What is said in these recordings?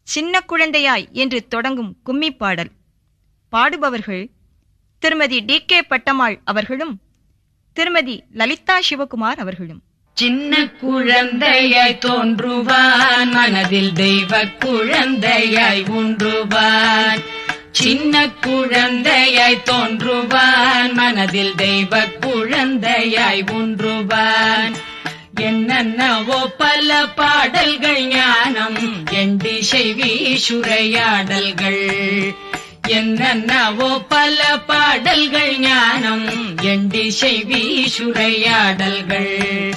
சின்ன குழந்தையாய் என்று தொடங்கும் கும்மி பாடல். பாடுபவர்கள் திருமதி டி.கே. பட்டம்மாள் அவர்களும் திருமதி லலிதா சிவகுமார் அவர்களும். சின்ன குழந்தையாய் தோன்றுவான், மனதில் தெய்வ குழந்தையாய் ஊன்றுவான். சின்ன குழந்தையாய் தோன்றுவான், மனதில் தெய்வ குழந்தையாய் ஊன்றுவான். என்னென்னவோ பல பாடல்கள் ஞானம் எண்டிசை வீசுரையாடல்கள். என்னென்னவோ பல பாடல்கள் ஞானம் எண்டிசை வீசுரையாடல்கள்.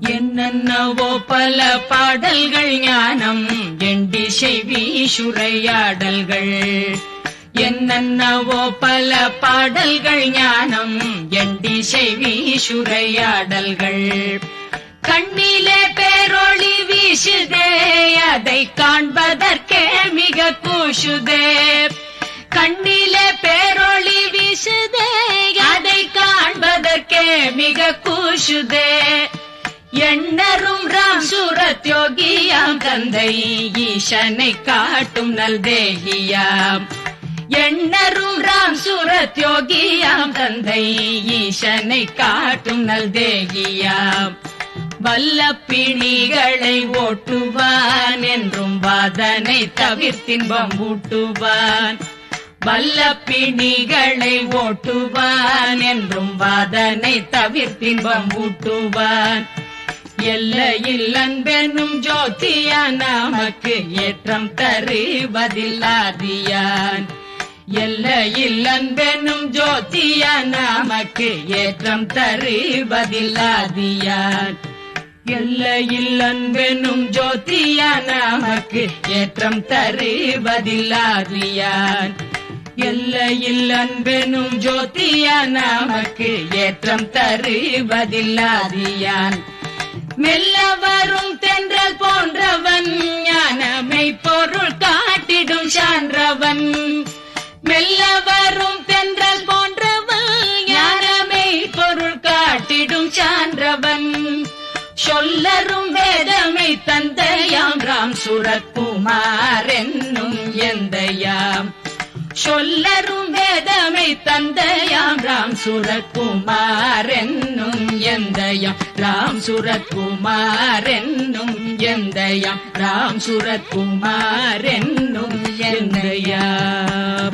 என்னென்னவோ பல பாடல்கள் ஞானம் எண்டிசை வீசுரையாடல்கள். என்னென்னவோ பல பாடல்கள் ஞானம் எண்டிசை வீசுரையாடல்கள். கண்ணிலே பேரொளி வீசுதே, அதை காண்பதற்கே மிக கூசுதே. கண்ணிலே பேரொளி வீசுதே, அதை காண்பதற்கே மிக கூசுதே. எண்ணரும் ராம் சூரத் யோகியாம் தந்தை ஈசனை காட்டும் நல்தேகியாம். எண்ணரும் ராம் சூரத் யோகியாம் தந்தை ஈசனை காட்டும் நல்தேகியாம். வல்ல பிணிகளை ஓட்டுவான், என்றும் வாதனை தவிர்த்தின்பம் ஊட்டுவான். வல்ல பிணிகளை ஓட்டுவான், என்றும் வாதனை தவிர்த்தின்பம் ஊட்டுவான். எல்லையில் அன்பெனும் ஜோதியான், நமக்கு ஏற்றம் தருவதில்லாதியான். எல்லையில் அன்பெனும் ஜோதியான், நமக்கு ஏற்றம் தருவதில்லாதியான். எல்லையில் அன்பெனும் ஜோதியான், நமக்கு ஏற்றம் தருவதில்லாதியான். எல்லையில் அன்பெனும் ஜோதியான், நமக்கு ஏற்றம் தருவதில்லாதியான். மெல்ல வரும் தென்றல் போன்றவன், ஞானமை பொருள் காட்டிடும் சான்றவன். மெல்ல வரும் தென்றல் போன்றவன், ஞானமை பொருள் காட்டிடும் சான்றவன். சொல்லரும் வேதமை தந்தையாம் ராம் சூரத்குமார் என்னும் எந்தையாம். சொல்லரும் வேதமை தந்தையாம் ராம் சூரத்குமார் என்னும் எந்தையாம். ராம் சூரத்குமார் என்னும் எந்தையாம். ராம் சூரத்குமார் என்னும் எந்தையாம்.